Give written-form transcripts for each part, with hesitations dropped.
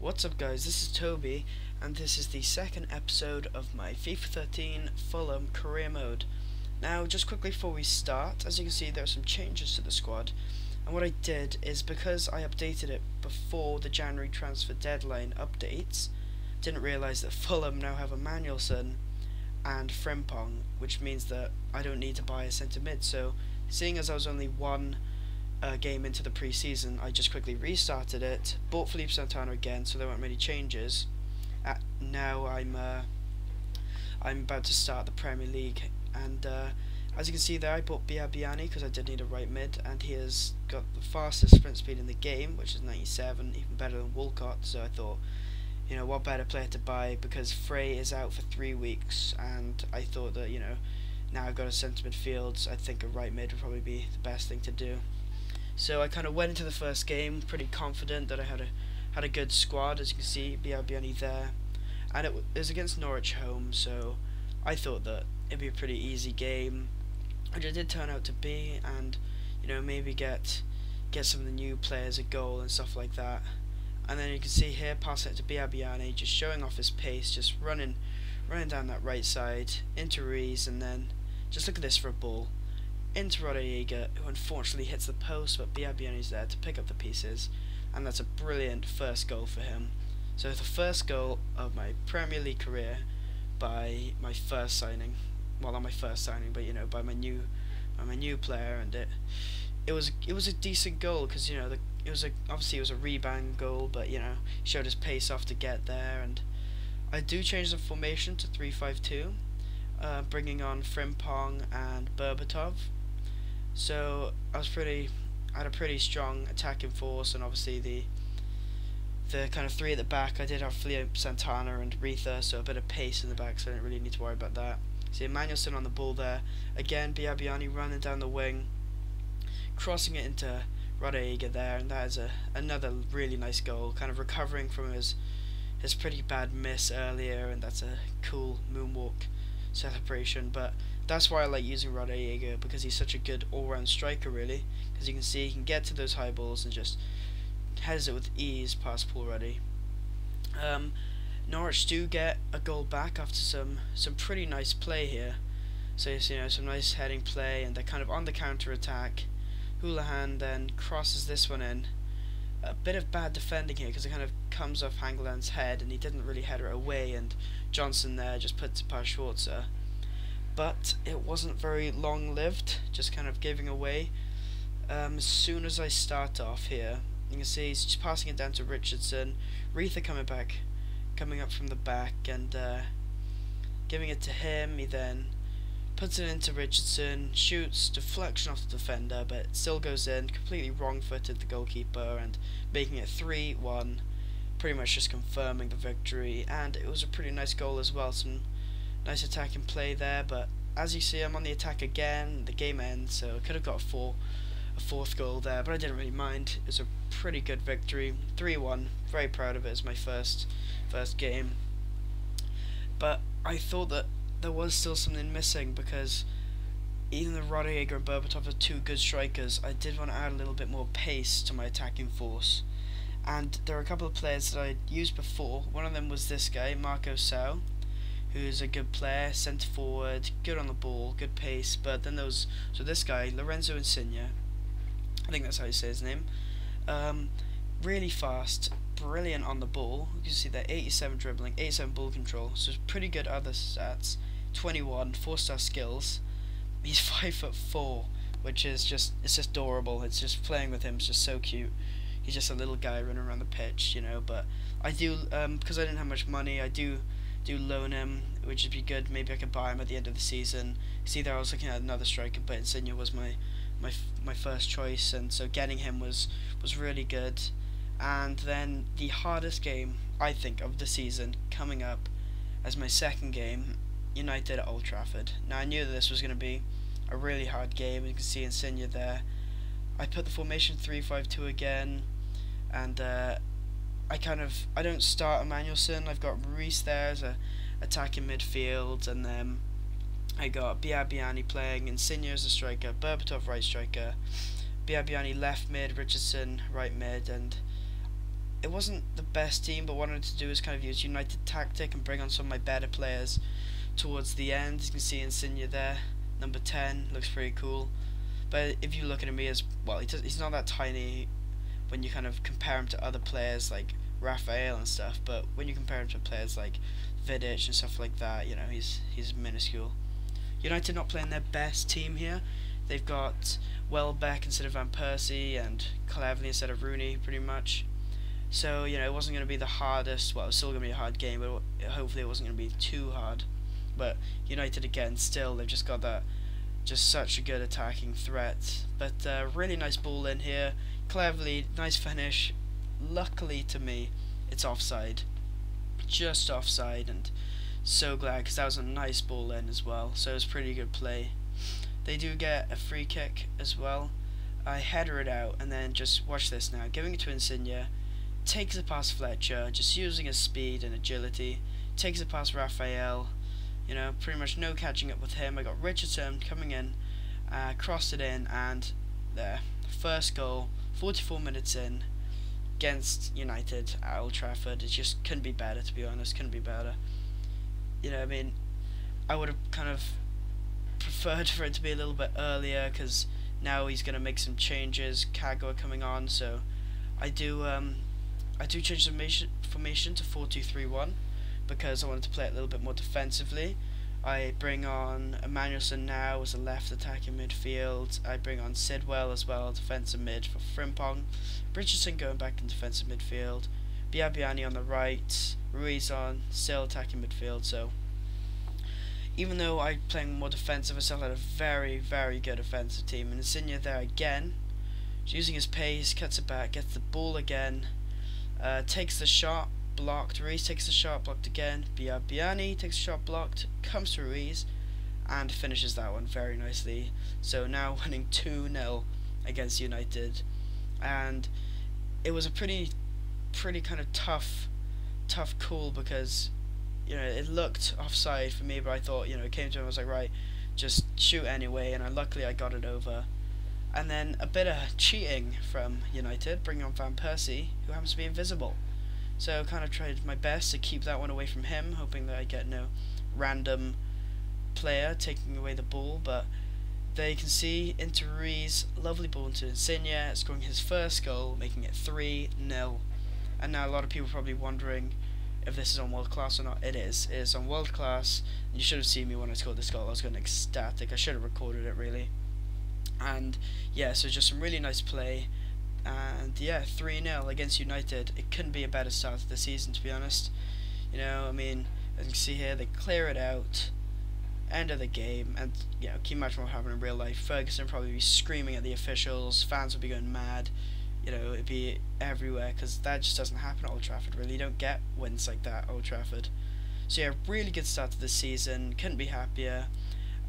What's up guys, this is Toby, and this is the second episode of my FIFA 13 Fulham career mode. Now, just quickly before we start, as you can see there are some changes to the squad, and what I did is because I updated it before the January transfer deadline updates, didn't realise that Fulham now have a Manuelson and Frimpong, which means that I don't need to buy a centre mid. So seeing as I was only one game into the pre-season, I just quickly restarted it, bought Felipe Santana again, so there weren't many changes. Now I'm about to start the Premier League, and as you can see there, I bought Biabiani because I did need a right mid, and he has got the fastest sprint speed in the game, which is 97, even better than Walcott. So I thought, you know, what better player to buy, because Frey is out for 3 weeks, and I thought that, you know, now I've got a centre midfield, I think a right mid would probably be the best thing to do. So I kind of went into the first game pretty confident that I had a good squad. As you can see, Biabiani there, and it was against Norwich home, so I thought that it'd be a pretty easy game, which it did turn out to be, and you know, maybe get some of the new players a goal and stuff like that. And then you can see here, passing it to Biabiani, just showing off his pace, just running down that right side into Rees, and then just look at this for a ball into Rodallega, who unfortunately hits the post, but Biabiani's there to pick up the pieces, and that's a brilliant first goal for him. So the first goal of my Premier League career by my first signing. Well, not my first signing, but you know, by my new player, and it was a decent goal, because you know, obviously it was a rebound goal, but you know, he showed his pace off to get there. And I do change the formation to 3-5-2, bringing on Frimpong and Berbatov. So I had a pretty strong attacking force, and obviously the kind of three at the back, I did have Felipe Santana and Retha, so a bit of pace in the back, so I didn't really need to worry about that. See Manuelson on the ball there, again Biabiani running down the wing, crossing it into Rodallega there, and that is another really nice goal, kind of recovering from his pretty bad miss earlier, and that's a cool moonwalk celebration. But that's why I like using Rodallega, because he's such a good all-round striker, really, because you can see he can get to those high balls and just heads it with ease past Paul Ruddy. Norwich do get a goal back after some pretty nice play here. So you know, some nice heading play, and they're kind of on the counter attack. Houlihan then crosses this one in. A bit of bad defending here, because it kind of comes off Hangeland's head, and he didn't really header it away, and Johnson there just puts it past Schwarzer. But it wasn't very long-lived, just kind of giving away. As soon as I start off here, you can see he's just passing it down to Richardson. Retha coming up from the back, and giving it to him. He then puts it into Richardson, shoots, deflection off the defender, but it still goes in, completely wrong-footed the goalkeeper, and making it 3-1, pretty much just confirming the victory. And it was a pretty nice goal as well, some nice attacking play there, but as you see, I'm on the attack again, the game ends, so I could have got a fourth goal there, but I didn't really mind. It was a pretty good victory, 3-1, very proud of it as my first game. But I thought that there was still something missing, because even though Rodallega and Berbatov are two good strikers, I did want to add a little bit more pace to my attacking force. And there are a couple of players that I used before. One of them was this guy, Marco Sau, who's a good player, centre forward, good on the ball, good pace. But then so this guy, Lorenzo Insigne, I think that's how you say his name, really fast, brilliant on the ball. You can see that 87 dribbling, 87 ball control, so it's pretty good other stats. 21, 4-star skills. He's 5'4", which is just adorable. It's just playing with him is just so cute. He's just a little guy running around the pitch, you know. But I do, because I didn't have much money, I do loan him, which would be good. Maybe I could buy him at the end of the season. See there, I was looking at another striker, but Insigne was my first choice, and so getting him was really good. And then the hardest game, I think, of the season coming up as my second game, United at Old Trafford. Now I knew that this was going to be a really hard game. You can see Insigne there. I put the formation 3-5-2 again, and I don't start Manuelson. I've got Rees there as a attacking midfield, and then I got Biabiani playing, Insigne as a striker, Berbatov right striker, Biabiani left mid, Richardson right mid, and it wasn't the best team, but what I wanted to do is kind of use United tactic and bring on some of my better players towards the end. You can see Insigne there, number 10, looks pretty cool. But if you look at him, he's not that tiny when you kind of compare him to other players like Raphael and stuff. But when you compare him to players like Vidic and stuff like that, you know, he's minuscule. United not playing their best team here. They've got Welbeck instead of Van Persie and Cleverley instead of Rooney, pretty much. So, you know, it wasn't going to be the hardest. Well, it was still going to be a hard game, but hopefully it wasn't going to be too hard. But United, again, still, they've just got that, just such a good attacking threat. But really nice ball in here. Cleverley, nice finish. Luckily to me, it's offside. Just offside, and so glad, because that was a nice ball in as well. So it was pretty good play. They do get a free kick as well. I header it out, and then just watch this now. Giving it to Insigne. Takes it past Fletcher, just using his speed and agility. Takes it past Raphael. You know, pretty much no catching up with him. I got Richardson coming in, crossed it in, and there. First goal, 44 minutes in, against United at Old Trafford. It just couldn't be better, to be honest. Couldn't be better. You know, I mean, I would have kind of preferred for it to be a little bit earlier, because now he's going to make some changes. Kago coming on, so I do change the formation to 4-2-3-1 because I wanted to play it a little bit more defensively. I bring on Emmanuelson now as a left attacking midfield. I bring on Sidwell as well, defensive mid for Frimpong. Richardson going back in defensive midfield. Biabiani on the right. Ruiz on, still attacking midfield. So even though I'm playing more defensive, I still had a very, very good offensive team. And Insigne there again, using his pace, cuts it back, gets the ball again. Takes the shot, blocked. Ruiz takes the shot, blocked again. Biabiani takes the shot, blocked. Comes to Ruiz and finishes that one very nicely. So now winning 2-0 against United, and it was a pretty kind of tough call, because you know it looked offside for me, but I thought, you know, it came to him, I was like, right, just shoot anyway, and luckily I got it over. And then a bit of cheating from United, bringing on Van Persie, who happens to be invisible. So kind of tried my best to keep that one away from him, hoping that I get no random player taking away the ball. But there you can see into Ruiz, lovely ball into Insigne, scoring his first goal, making it 3-0. And now a lot of people are probably wondering if this is on world class or not. It is. It is on world class. You should have seen me when I scored this goal. I was going ecstatic. I should have recorded it, really. And yeah, so just some really nice play, and yeah, 3-0 against United. It couldn't be a better start to the season, to be honest. You know, I mean, as you can see here, they clear it out, end of the game, and yeah, can you imagine what happened in real life? Ferguson would probably be screaming at the officials, fans would be going mad, you know, it'd be everywhere, because that just doesn't happen at Old Trafford, really. You don't get wins like that at Old Trafford. So yeah, really good start to the season, couldn't be happier.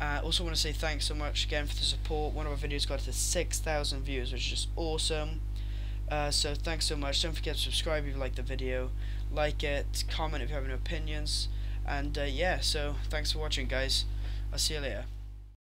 Also want to say thanks so much again for the support. One of our videos got to 6,000 views, which is just awesome. So thanks so much. Don't forget to subscribe if you like the video, like it, comment if you have any opinions, and yeah, so thanks for watching, guys. I'll see you later.